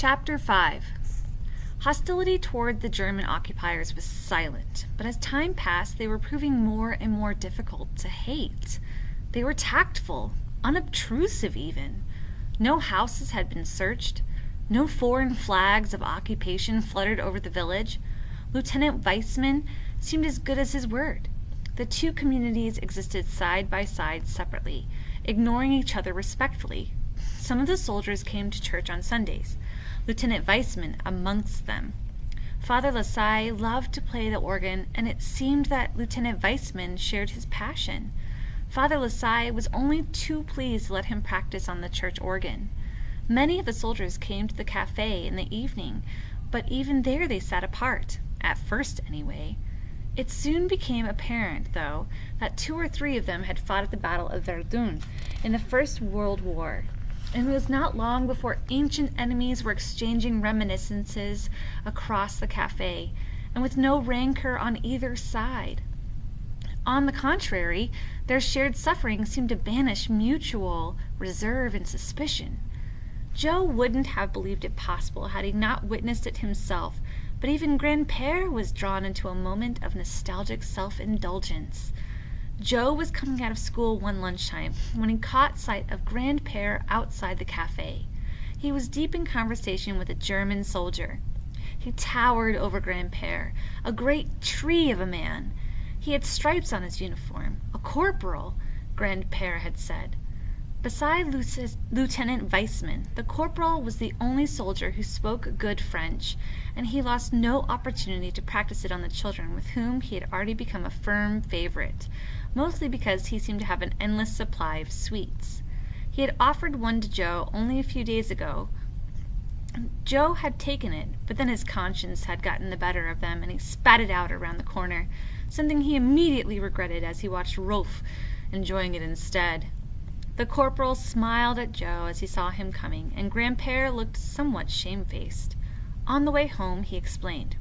Chapter 5. Hostility toward the German occupiers was silent, but as time passed, they were proving more and more difficult to hate. They were tactful, unobtrusive even. No houses had been searched. No foreign flags of occupation fluttered over the village. Lieutenant Weissman seemed as good as his word. The two communities existed side by side separately, ignoring each other respectfully. Some of the soldiers came to church on Sundays, Lieutenant Weissman amongst them. Father Lasai loved to play the organ, and it seemed that Lieutenant Weissman shared his passion. Father Lasai was only too pleased to let him practice on the church organ. Many of the soldiers came to the cafe in the evening, but even there they sat apart, at first anyway. It soon became apparent, though, that 2 or 3 of them had fought at the Battle of Verdun in the First World War, and it was not long before ancient enemies were exchanging reminiscences across the cafe, and with no rancor on either side. On the contrary, their shared suffering seemed to banish mutual reserve and suspicion. Joe wouldn't have believed it possible had he not witnessed it himself, but even Grandpere was drawn into a moment of nostalgic self-indulgence. Joe was coming out of school one lunchtime when he caught sight of Grandpere outside the cafe. He was deep in conversation with a German soldier. He towered over Grandpere, a great tree of a man. He had stripes on his uniform, a corporal, Grandpere had said. Beside Lieutenant Weissman, the corporal was the only soldier who spoke good French, and he lost no opportunity to practice it on the children with whom he had already become a firm favorite, mostly because he seemed to have an endless supply of sweets. He had offered one to Joe only a few days ago. Joe had taken it, but then his conscience had gotten the better of them, and he spat it out around the corner, something he immediately regretted as he watched Rolf enjoying it instead. The corporal smiled at Joe as he saw him coming, and Grandpere looked somewhat shamefaced. On the way home, he explained.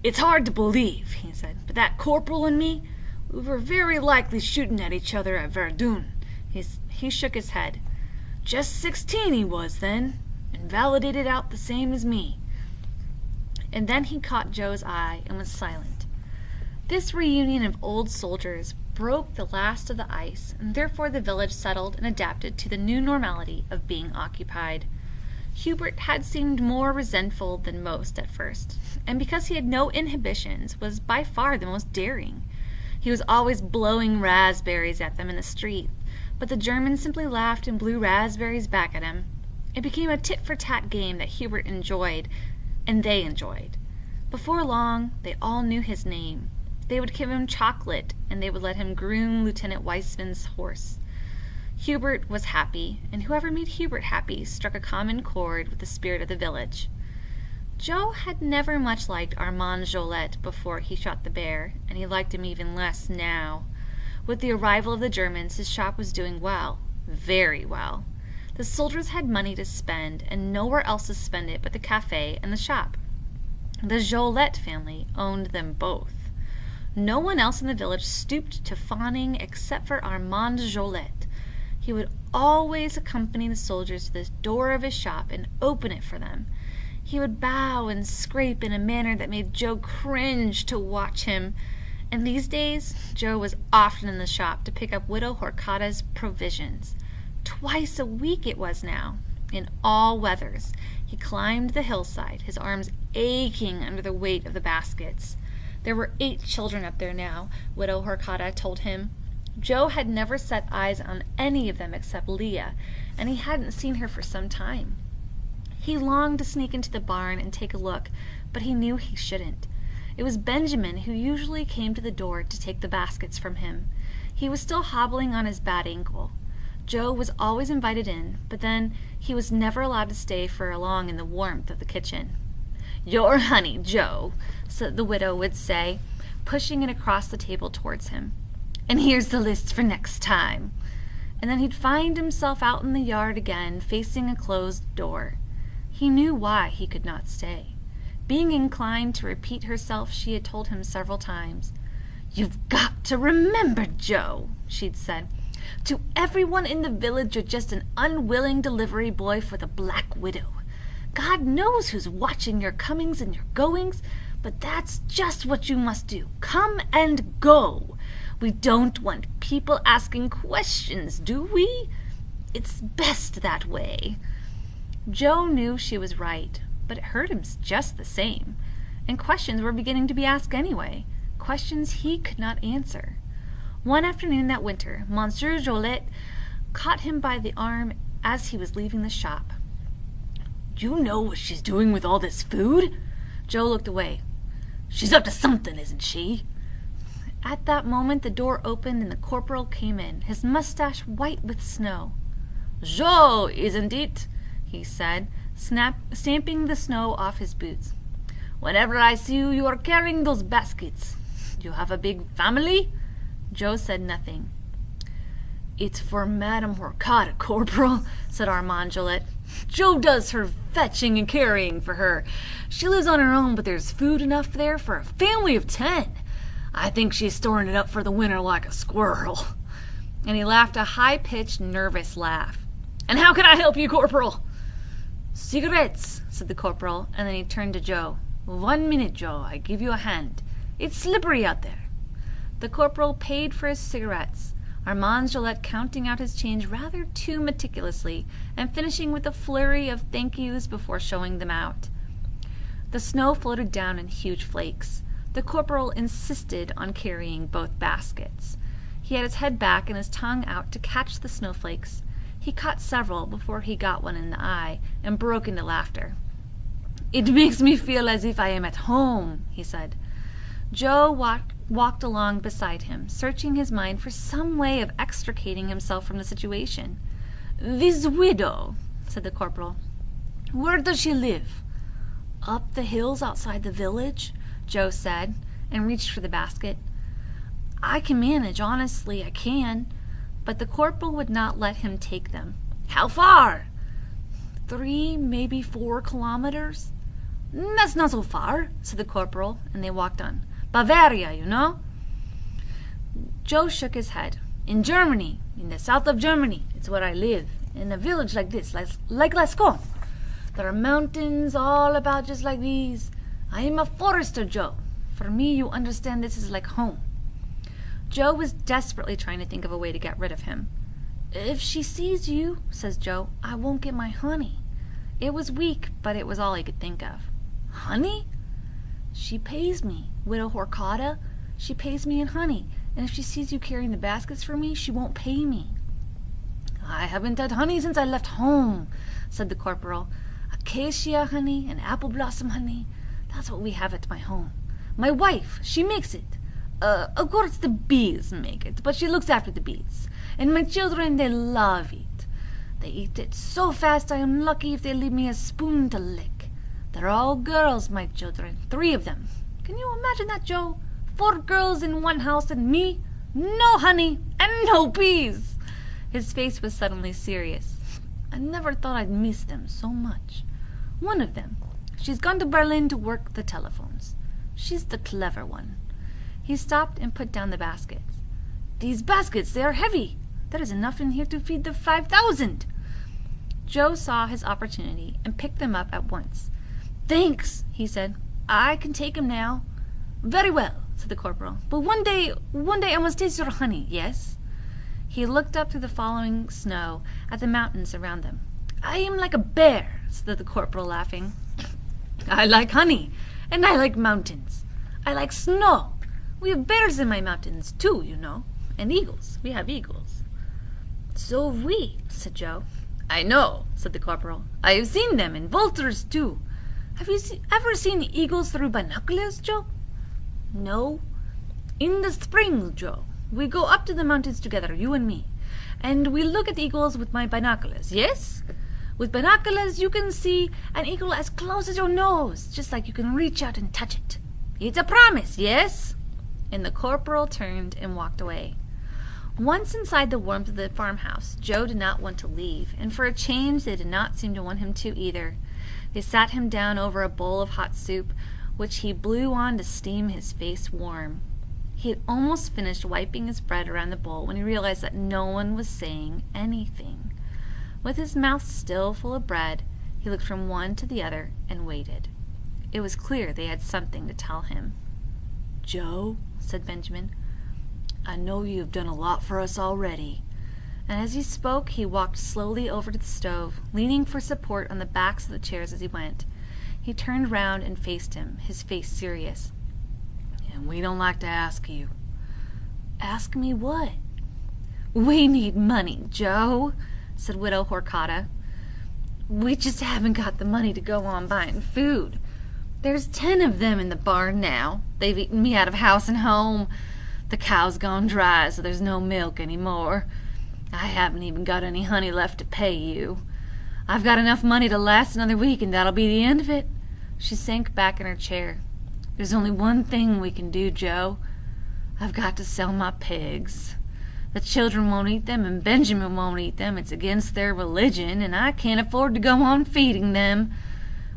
"It's hard to believe," he said, "but that corporal and me, we were very likely shooting at each other at Verdun." He shook his head. "Just 16 he was then, and validated out the same as me." And then he caught Joe's eye and was silent. This reunion of old soldiers broke the last of the ice, and therefore the village settled and adapted to the new normality of being occupied. Hubert had seemed more resentful than most at first, and because he had no inhibitions, was by far the most daring. He was always blowing raspberries at them in the street, but the Germans simply laughed and blew raspberries back at him. It became a tit-for-tat game that Hubert enjoyed, and they enjoyed. Before long, they all knew his name. They would give him chocolate, and they would let him groom Lieutenant Weissman's horse. Hubert was happy, and whoever made Hubert happy struck a common chord with the spirit of the village. Joe had never much liked Armand Jolette before he shot the bear, and he liked him even less now. With the arrival of the Germans, his shop was doing well, very well. The soldiers had money to spend, and nowhere else to spend it but the cafe and the shop. The Jolette family owned them both. No one else in the village stooped to fawning except for Armand Jolette. He would always accompany the soldiers to the door of his shop and open it for them. He would bow and scrape in a manner that made Joe cringe to watch him. And these days, Joe was often in the shop to pick up Widow Horkata's provisions. Twice a week it was now, in all weathers. He climbed the hillside, his arms aching under the weight of the baskets. There were 8 children up there now, Widow Horkata told him. Joe had never set eyes on any of them except Leah, and he hadn't seen her for some time. He longed to sneak into the barn and take a look, but he knew he shouldn't. It was Benjamin who usually came to the door to take the baskets from him. He was still hobbling on his bad ankle. Joe was always invited in, but then he was never allowed to stay for long in the warmth of the kitchen. "Your honey, Joe," so the widow would say, pushing it across the table towards him. "And here's the list for next time." And then he'd find himself out in the yard again, facing a closed door. He knew why he could not stay. Being inclined to repeat herself, she had told him several times. "You've got to remember, Joe," she'd said. "To everyone in the village you're just an unwilling delivery boy for the Black Widow. God knows who's watching your comings and your goings, but that's just what you must do. Come and go. We don't want people asking questions, do we? It's best that way." Joe knew she was right, but it hurt him just the same. And questions were beginning to be asked anyway, questions he could not answer. One afternoon that winter, Monsieur Jolette caught him by the arm as he was leaving the shop. "You know what she's doing with all this food?" Joe looked away. "She's up to something, isn't she?" At that moment the door opened and the corporal came in, his mustache white with snow. "Joe, isn't it?" he said, stamping the snow off his boots. "Whenever I see you, you are carrying those baskets. You have a big family?" Joe said nothing. "It's for Madame Horcata, Corporal," said Armand Gillette. "Joe does her fetching and carrying for her. She lives on her own, but there's food enough there for a family of 10. I think she's storing it up for the winter like a squirrel." And he laughed a high-pitched, nervous laugh. "And how can I help you, Corporal?" "Cigarettes," said the corporal, and then he turned to Joe. "1 minute, Joe. I give you a hand. It's slippery out there." The corporal paid for his cigarettes, Armand Gillette counting out his change rather too meticulously and finishing with a flurry of thank yous before showing them out. The snow floated down in huge flakes. The corporal insisted on carrying both baskets. He had his head back and his tongue out to catch the snowflakes. He caught several before he got one in the eye and broke into laughter. "It makes me feel as if I am at home," he said. Joe walked along beside him, searching his mind for some way of extricating himself from the situation. "This widow," said the corporal, "where does she live?" "Up the hills outside the village," Joe said, and reached for the basket. "I can manage, honestly, I can." But the corporal would not let him take them. "How far?" 3, maybe 4 kilometers. "That's not so far," said the corporal, and they walked on. "Bavaria, you know." Joe shook his head. "In Germany, in the south of Germany, it's where I live, in a village like this, like Lascaux. There are mountains all about just like these. I am a forester, Joe. For me, you understand, this is like home." Joe was desperately trying to think of a way to get rid of him. "If she sees you," says Joe, "I won't get my honey." It was weak, but it was all he could think of. "Honey?" "She pays me, Widow Horcata. She pays me in honey, and if she sees you carrying the baskets for me, she won't pay me." "I haven't had honey since I left home," said the corporal. "Acacia honey and apple blossom honey, that's what we have at my home. My wife, she makes it. Of course the bees make it, but she looks after the bees. And my children, they love it. They eat it so fast I am lucky if they leave me a spoon to lick. They're all girls, my children, 3 of them. Can you imagine that, Joe? 4 girls in one house and me? No honey and no bees." His face was suddenly serious. "I never thought I'd miss them so much. One of them, she's gone to Berlin to work the telephones. She's the clever one." He stopped and put down the baskets. "These baskets, they are heavy. There is enough in here to feed the 5,000. Joe saw his opportunity and picked them up at once. "Thanks," he said. "I can take 'em now." "Very well," said the corporal. "But one day I must taste your honey, yes?" He looked up through the falling snow at the mountains around them. "I am like a bear," said the corporal, laughing. "I like honey, and I like mountains. I like snow. We have bears in my mountains, too, you know. And eagles. We have eagles." "So have we," said Joe. "I know," said the corporal. "I have seen them, and vultures, too. Have you ever seen eagles through binoculars, Joe?" "No." "In the spring, Joe, we go up to the mountains together, you and me, and we look at eagles with my binoculars, yes? With binoculars you can see an eagle as close as your nose, just like you can reach out and touch it. It's a promise, yes?" And the corporal turned and walked away. Once inside the warmth of the farmhouse, Joe did not want to leave, and for a change they did not seem to want him to either. They sat him down over a bowl of hot soup, which he blew on to steam his face warm. He had almost finished wiping his bread around the bowl when he realized that no one was saying anything. With his mouth still full of bread, He looked from one to the other and waited. It was clear they had something to tell him. "Joe," said Benjamin, "I know you have done a lot for us already." And as he spoke, he walked slowly over to the stove, leaning for support on the backs of the chairs as he went. He turned round and faced him, his face serious. "And we don't like to ask you." "Ask me what?" "We need money, Joe," said Widow Horcata. "We just haven't got the money to go on buying food. There's 10 of them in the barn now. They've eaten me out of house and home. The cow's gone dry, so there's no milk any more. I haven't even got any honey left to pay you. I've got enough money to last another week, and that'll be the end of it." She sank back in her chair. "There's only one thing we can do, Joe. I've got to sell my pigs. The children won't eat them, and Benjamin won't eat them. It's against their religion, and I can't afford to go on feeding them.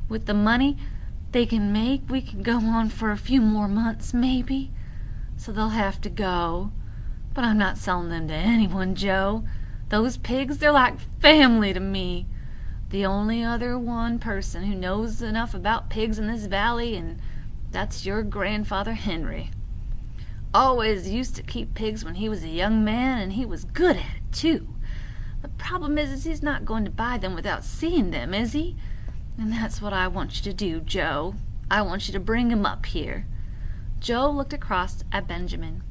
With the money they can make, we can go on for a few more months, maybe. So they'll have to go. But I'm not selling them to anyone, Joe. Those pigs, they're like family to me. The only other one person who knows enough about pigs in this valley, and that's your grandfather Henry. Always used to keep pigs when he was a young man, and he was good at it, too. The problem is he's not going to buy them without seeing them, is he? And that's what I want you to do, Joe. I want you to bring him up here." Joe looked across at Benjamin.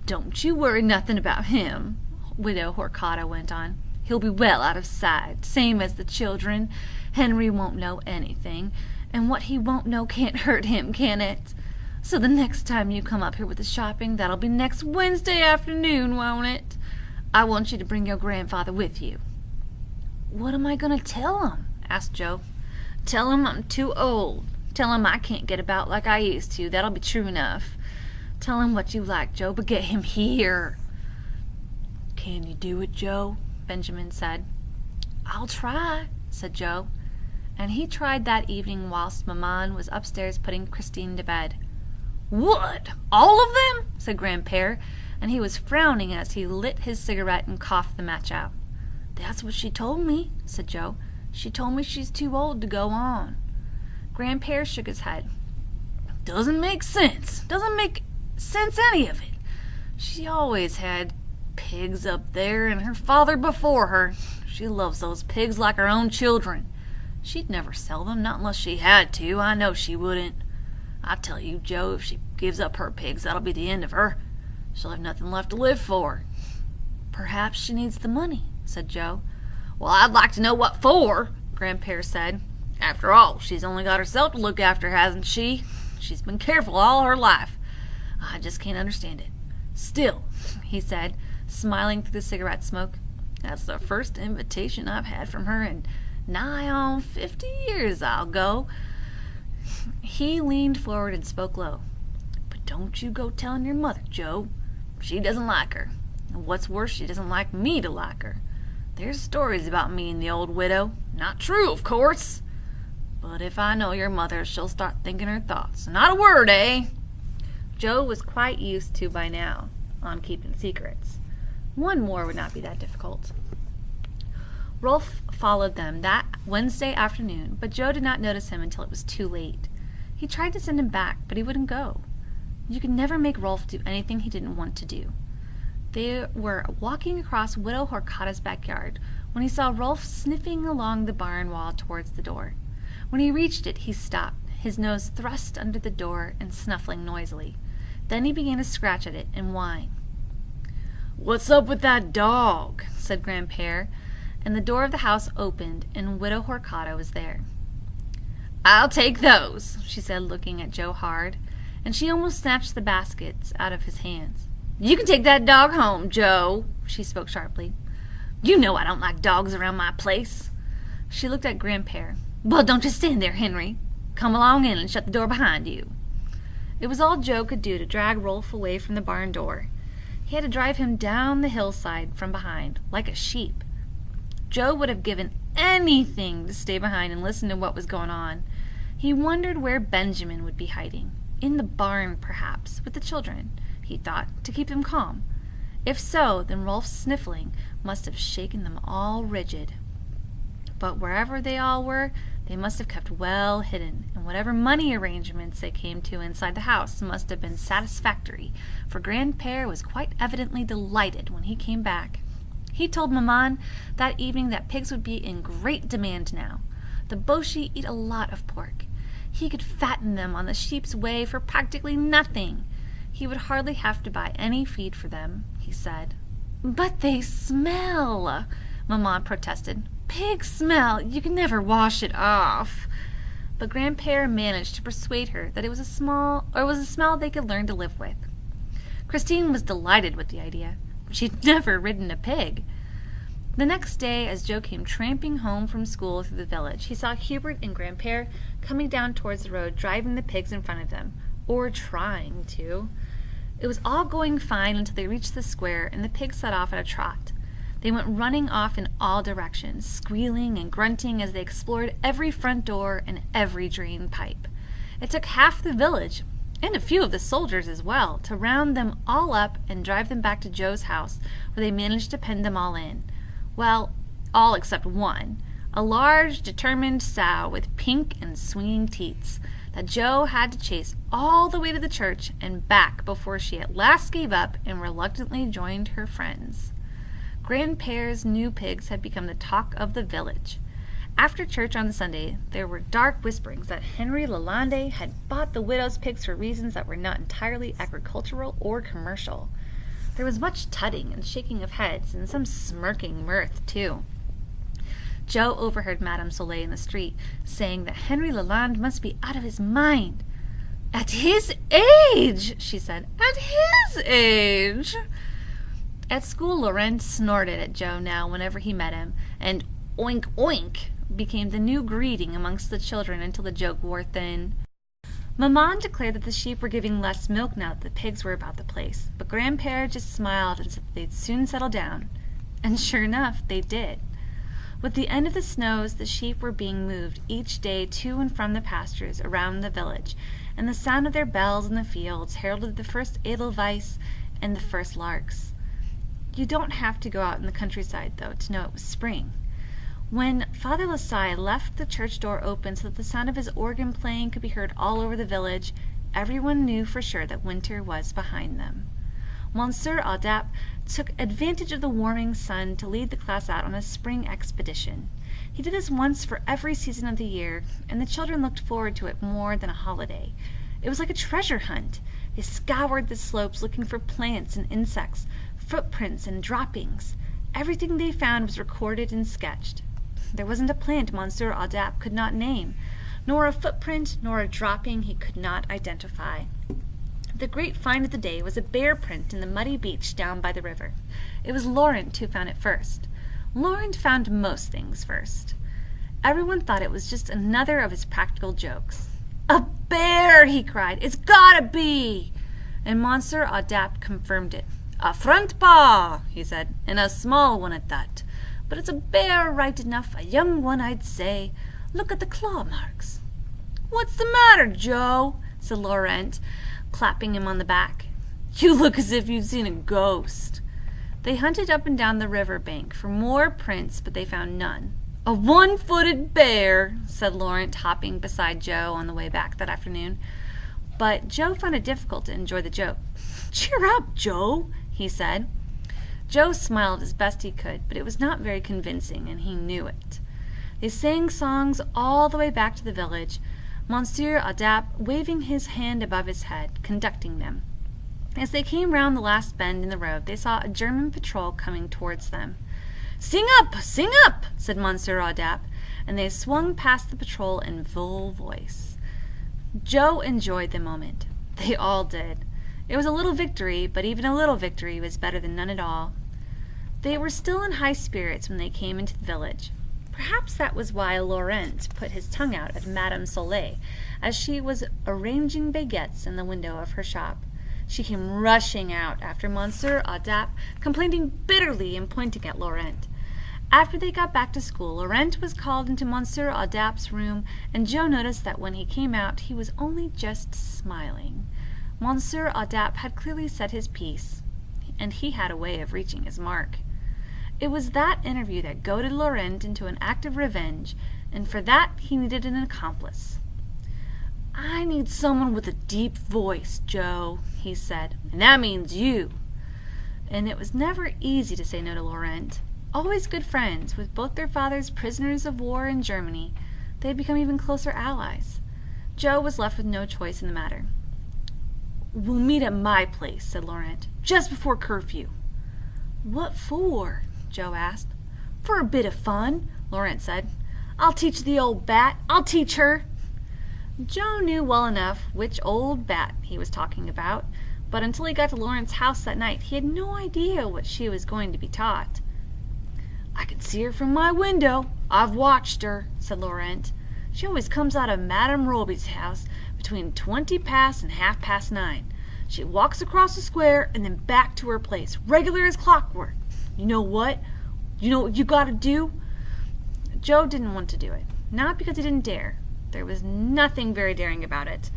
"Don't you worry nothing about him," Widow Horcata went on. "He'll be well out of sight, same as the children. Henry won't know anything, and what he won't know can't hurt him, can it? So the next time you come up here with the shopping, that'll be next Wednesday afternoon, won't it? I want you to bring your grandfather with you." "What am I going to tell him?" asked Joe. "Tell him I'm too old. Tell him I can't get about like I used to. That'll be true enough. Tell him what you like, Joe, but get him here." "Can you do it, Joe?" Benjamin said. "I'll try," said Joe. And he tried that evening whilst Maman was upstairs putting Christine to bed. "What? All of them?" said Grandpere, and he was frowning as he lit his cigarette and coughed the match out. "That's what she told me," said Joe. "She told me she's too old to go on." Grandpere shook his head. "Doesn't make sense. Doesn't make sense, any of it. She always had pigs up there, and her father before her. She loves those pigs like her own children. She'd never sell them, not unless she had to. I know she wouldn't. I tell you, Joe, if she gives up her pigs, that'll be the end of her. She'll have nothing left to live for." "Perhaps she needs the money," said Joe. "Well, I'd like to know what for," Grandpere said. "After all, she's only got herself to look after, hasn't she? She's been careful all her life. I just can't understand it. Still," he said, smiling through the cigarette smoke, "that's the first invitation I've had from her in nigh on 50 years, I'll go." He leaned forward and spoke low. "But don't you go telling your mother, Joe. She doesn't like her. And what's worse, she doesn't like me to like her. There's stories about me and the old widow. Not true, of course. But if I know your mother, she'll start thinking her thoughts. Not a word, eh?" Joe was quite used to by now on keeping secrets. One more would not be that difficult. Rolf followed them that Wednesday afternoon, but Joe did not notice him until it was too late. He tried to send him back, but he wouldn't go. You could never make Rolf do anything he didn't want to do. They were walking across Widow Horcata's backyard when he saw Rolf sniffing along the barn wall towards the door. When he reached it, he stopped, his nose thrust under the door and snuffling noisily. Then he began to scratch at it and whine. "What's up with that dog?" said Grandpere, and the door of the house opened, and Widow Horcata was there. "I'll take those," she said, looking at Joe hard, and she almost snatched the baskets out of his hands. "You can take that dog home, Joe," she spoke sharply. "You know I don't like dogs around my place." She looked at Grandpere. "Well, don't just stand there, Henry. Come along in and shut the door behind you." It was all Joe could do to drag Rolf away from the barn door. He had to drive him down the hillside from behind, like a sheep. Joe would have given anything to stay behind and listen to what was going on. He wondered where Benjamin would be hiding. In the barn, perhaps, with the children, he thought, to keep them calm. If so, then Rolf's sniffling must have shaken them all rigid. But wherever they all were, they must have kept well hidden, and whatever money arrangements they came to inside the house must have been satisfactory, for Grandpère was quite evidently delighted when he came back. He told Maman that evening that pigs would be in great demand now. The Boshi eat a lot of pork. He could fatten them on the sheep's whey for practically nothing. He would hardly have to buy any feed for them, he said. "But they smell," Maman protested. "Pig smell. You can never wash it off." But Grandpère managed to persuade her that it was a smell they could learn to live with. Christine was delighted with the idea. She'd never ridden a pig. The next day, as Joe came tramping home from school through the village, he saw Hubert and Grandpère coming down towards the road, driving the pigs in front of them, or trying to. It was all going fine until they reached the square, and the pigs set off at a trot. They went running off in all directions, squealing and grunting as they explored every front door and every drain pipe. It took half the village, and a few of the soldiers as well, to round them all up and drive them back to Joe's house, where they managed to pen them all in. Well, all except one, a large, determined sow with pink and swinging teats that Joe had to chase all the way to the church and back before she at last gave up and reluctantly joined her friends. Grandpère's new pigs had become the talk of the village. After church on Sunday, there were dark whisperings that Henry Lalande had bought the widow's pigs for reasons that were not entirely agricultural or commercial. There was much tutting and shaking of heads, and some smirking mirth, too. Joe overheard Madame Soleil in the street saying that Henry Lalande must be out of his mind. "At his age," she said. "At his age." At school, Laurent snorted at Joe now whenever he met him, and "oink, oink" became the new greeting amongst the children until the joke wore thin. Maman declared that the sheep were giving less milk now that the pigs were about the place, but Grandpère just smiled and said that they'd soon settle down. And sure enough, they did. With the end of the snows, the sheep were being moved each day to and from the pastures around the village, and the sound of their bells in the fields heralded the first edelweiss and the first larks. You don't have to go out in the countryside, though, to know it was spring. When Father Lassalle left the church door open so that the sound of his organ playing could be heard all over the village, everyone knew for sure that winter was behind them. Monsieur Audap took advantage of the warming sun to lead the class out on a spring expedition. He did this once for every season of the year, and the children looked forward to it more than a holiday. It was like a treasure hunt. They scoured the slopes looking for plants and insects, footprints and droppings. Everything they found was recorded and sketched. There wasn't a plant Monsieur Audap could not name, nor a footprint, nor a dropping he could not identify. The great find of the day was a bear print in the muddy beach down by the river. It was Laurent who found it first. Laurent found most things first. Everyone thought it was just another of his practical jokes. "A bear!" he cried. "It's gotta be!" And Monsieur Audap confirmed it. "A front paw," he said, "and a small one at that. But it's a bear right enough, a young one, I'd say. Look at the claw marks." "What's the matter, Joe?" said Laurent, clapping him on the back. "You look as if you'd seen a ghost." They hunted up and down the river bank for more prints, but they found none. "A one-footed bear," said Laurent, hopping beside Joe on the way back that afternoon. But Joe found it difficult to enjoy the joke. "Cheer up, Joe," he said. Joe smiled as best he could, but it was not very convincing, and he knew it. They sang songs all the way back to the village, Monsieur Audap waving his hand above his head, conducting them. As they came round the last bend in the road, they saw a German patrol coming towards them. Sing up, said Monsieur Audap, and they swung past the patrol in full voice. Joe enjoyed the moment. They all did. It was a little victory, but even a little victory was better than none at all. They were still in high spirits when they came into the village. Perhaps that was why Laurent put his tongue out at Madame Soleil as she was arranging baguettes in the window of her shop. She came rushing out after Monsieur Audap, complaining bitterly and pointing at Laurent. After they got back to school, Laurent was called into Monsieur Audap's room, and Joe noticed that when he came out he was only just smiling. Monsieur Audap had clearly said his piece, and he had a way of reaching his mark. It was that interview that goaded Laurent into an act of revenge, and for that he needed an accomplice. "I need someone with a deep voice, Joe," he said, "and that means you." And it was never easy to say no to Laurent. Always good friends, with both their fathers prisoners of war in Germany, they had become even closer allies. Joe was left with no choice in the matter. "We'll meet at my place," said Laurent, "just before curfew." "What for?" Joe asked. "For a bit of fun," Laurent said. "I'll teach the old bat. I'll teach her." Joe knew well enough which old bat he was talking about, but until he got to Laurent's house that night, he had no idea what she was going to be taught. "I can see her from my window. I've watched her," said Laurent. "She always comes out of Madame Roby's house between 20 past and 9:30. She walks across the square and then back to her place, regular as clockwork. You know what? You know what you gotta do?" Joe didn't want to do it, not because he didn't dare. There was nothing very daring about it.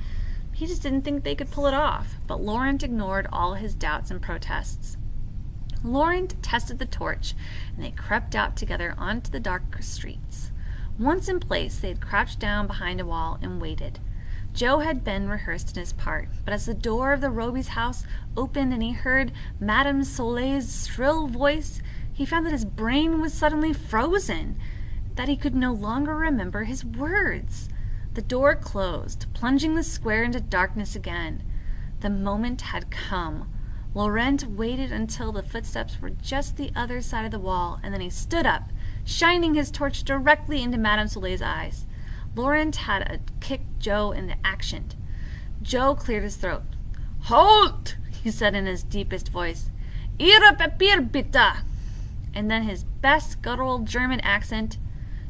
He just didn't think they could pull it off, but Laurent ignored all his doubts and protests. Laurent tested the torch, and they crept out together onto the dark streets. Once in place, they had crouched down behind a wall and waited. Joe had been rehearsed in his part, but as the door of the Roby's house opened and he heard Madame Soleil's shrill voice, he found that his brain was suddenly frozen, that he could no longer remember his words. The door closed, plunging the square into darkness again. The moment had come. Laurent waited until the footsteps were just the other side of the wall, and then he stood up, shining his torch directly into Madame Soleil's eyes. Laurent had kicked Joe into action. Joe cleared his throat. "Halt!" he said in his deepest voice. "Ihre Papier, bitte!" And then his best guttural German accent,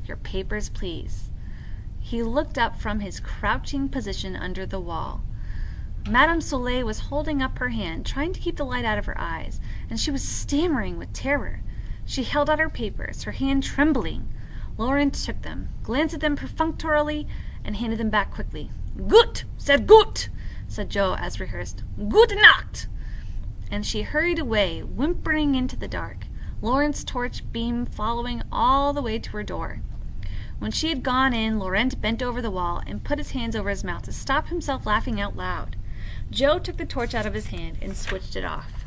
"Your papers, please." He looked up from his crouching position under the wall. Madame Soleil was holding up her hand, trying to keep the light out of her eyes, and she was stammering with terror. She held out her papers, her hand trembling. Laurent took them, glanced at them perfunctorily, and handed them back quickly. "Gut, sehr gut," said Joe as rehearsed. "Gute Nacht." And she hurried away, whimpering into the dark, Laurent's torch beam following all the way to her door. When she had gone in, Laurent bent over the wall and put his hands over his mouth to stop himself laughing out loud. Joe took the torch out of his hand and switched it off.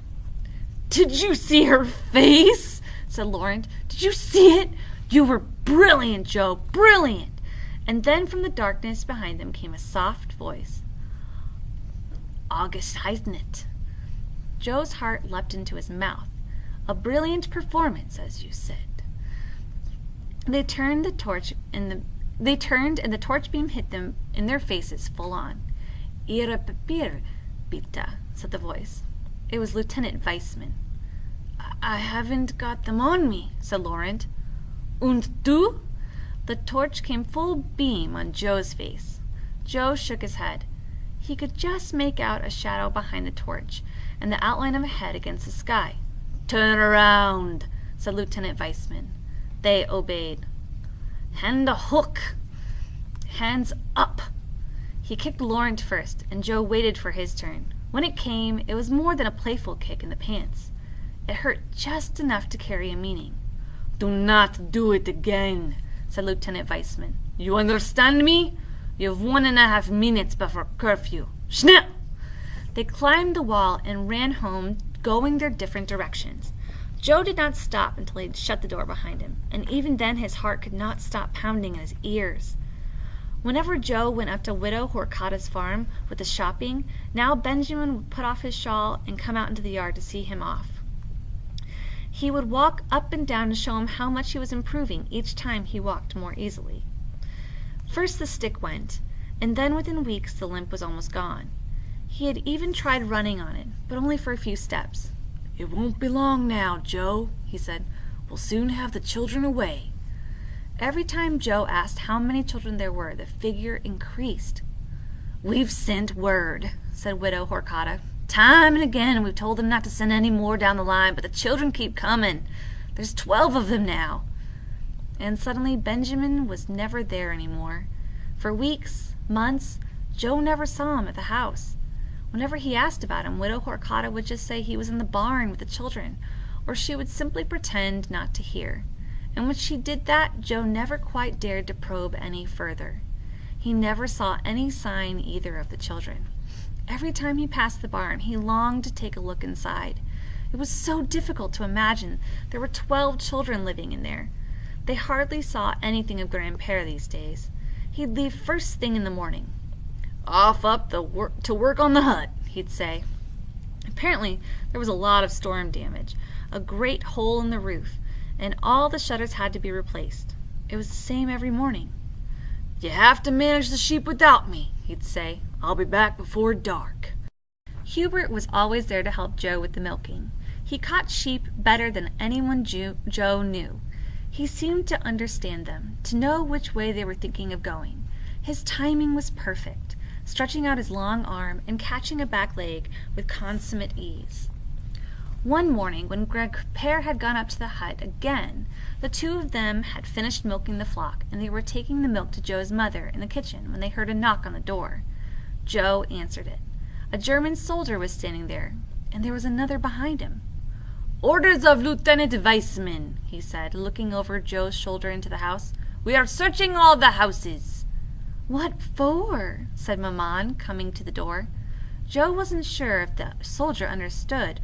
"Did you see her face?" said Laurent. "Did you see it? You were brilliant, Joe, brilliant." And then from the darkness behind them came a soft voice. "Ausgezeichnet." Joe's heart leapt into his mouth. "A brilliant performance, as you said." They turned, and the torch beam hit them in their faces full on. "Ihre Papier, bitte," said the voice. It was Lieutenant Weissman. "I haven't got them on me," said Laurent. "Und du?" The torch came full beam on Joe's face. Joe shook his head. He could just make out a shadow behind the torch, and the outline of a head against the sky. "Turn around," said Lieutenant Weissman. They obeyed. "Hand a hook." "Hands up." He kicked Laurent first, and Joe waited for his turn. When it came, it was more than a playful kick in the pants. It hurt just enough to carry a meaning. "Do not do it again," said Lieutenant Weissman. "You understand me? You have 1.5 minutes before curfew. Schnell!" They climbed the wall and ran home, going their different directions. Joe did not stop until he had shut the door behind him, and even then his heart could not stop pounding in his ears. Whenever Joe went up to Widow Horcata's farm with the shopping, now Benjamin would put off his shawl and come out into the yard to see him off. He would walk up and down to show him how much he was improving each time he walked more easily. First the stick went, and then within weeks the limp was almost gone. He had even tried running on it, but only for a few steps. "It won't be long now, Joe," he said. "We'll soon have the children away." Every time Joe asked how many children there were, the figure increased. "We've sent word," said Widow Horcata. "Time and again we've told them not to send any more down the line, but the children keep coming. There's 12 of them now." And suddenly Benjamin was never there anymore. For weeks, months, Joe never saw him at the house. Whenever he asked about him, Widow Horcata would just say he was in the barn with the children, or she would simply pretend not to hear. And when she did that, Joe never quite dared to probe any further. He never saw any sign either of the children. Every time he passed the barn, he longed to take a look inside. It was so difficult to imagine there were 12 children living in there. They hardly saw anything of Grandpere these days. He'd leave first thing in the morning. "Off up to work on the hut," he'd say. Apparently, there was a lot of storm damage, a great hole in the roof, and all the shutters had to be replaced. It was the same every morning. "You have to manage the sheep without me," he'd say. "I'll be back before dark." Hubert was always there to help Joe with the milking. He caught sheep better than anyone Joe knew. He seemed to understand them, to know which way they were thinking of going. His timing was perfect, stretching out his long arm and catching a back leg with consummate ease. One morning, when Grandpere had gone up to the hut again, the two of them had finished milking the flock, and they were taking the milk to Joe's mother in the kitchen when they heard a knock on the door. Joe answered it. A German soldier was standing there, and there was another behind him. "Orders of Lieutenant Weissman," he said, looking over Joe's shoulder into the house. "We are searching all the houses." "What for?" said Maman, coming to the door. Joe wasn't sure if the soldier understood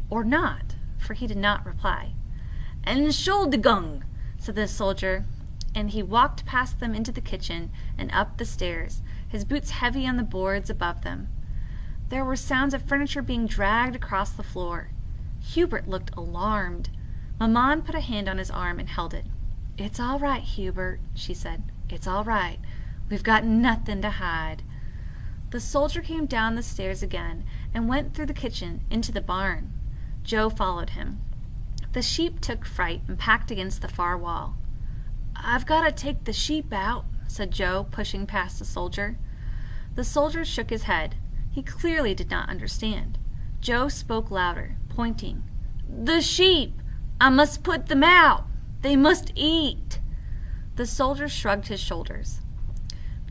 or not, for he did not reply. "Entschuldigung," said the soldier, and he walked past them into the kitchen and up the stairs, his boots heavy on the boards above them. There were sounds of furniture being dragged across the floor. Hubert looked alarmed. Maman put a hand on his arm and held it. "It's all right, Hubert," she said. "It's all right. We've got nothing to hide." The soldier came down the stairs again and went through the kitchen into the barn. Joe followed him. The sheep took fright and packed against the far wall. "I've got to take the sheep out," said Joe, pushing past the soldier. The soldier shook his head. He clearly did not understand. Joe spoke louder, pointing. "The sheep! I must put them out! They must eat!" The soldier shrugged his shoulders.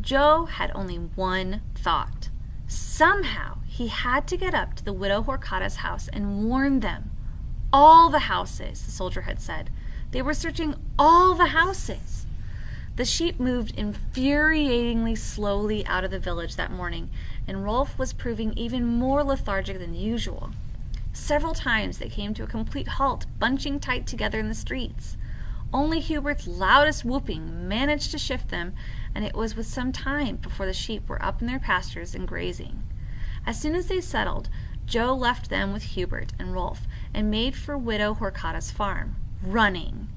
Joe had only one thought. Somehow he had to get up to the widow Horcata's house and warn them. All the houses, the soldier had said. They were searching all the houses. The sheep moved infuriatingly slowly out of the village that morning, and Rolf was proving even more lethargic than usual. Several times they came to a complete halt, bunching tight together in the streets. Only Hubert's loudest whooping managed to shift them, and it was with some time before the sheep were up in their pastures and grazing. As soon as they settled, Joe left them with Hubert and Rolf and made for widow Horcata's farm, running.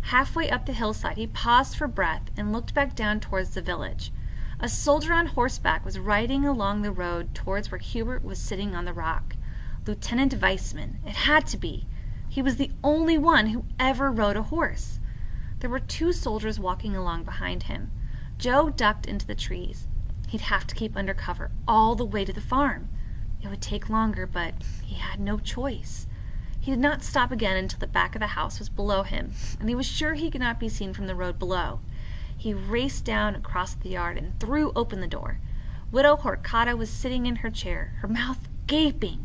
Halfway up the hillside he paused for breath and looked back down towards the village. A soldier on horseback was riding along the road towards where Hubert was sitting on the rock. Lieutenant Weissman, it had to be. He was the only one who ever rode a horse. There were two soldiers walking along behind him. Joe ducked into the trees. He'd have to keep under cover all the way to the farm. It would take longer, but he had no choice. He did not stop again until the back of the house was below him, and he was sure he could not be seen from the road below. He raced down across the yard and threw open the door. Widow Horcata was sitting in her chair, her mouth gaping.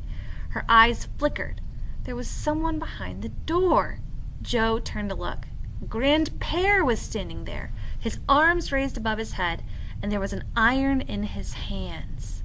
Her eyes flickered. There was someone behind the door. Joe turned to look. Grandpere was standing there, his arms raised above his head, and there was an iron in his hands.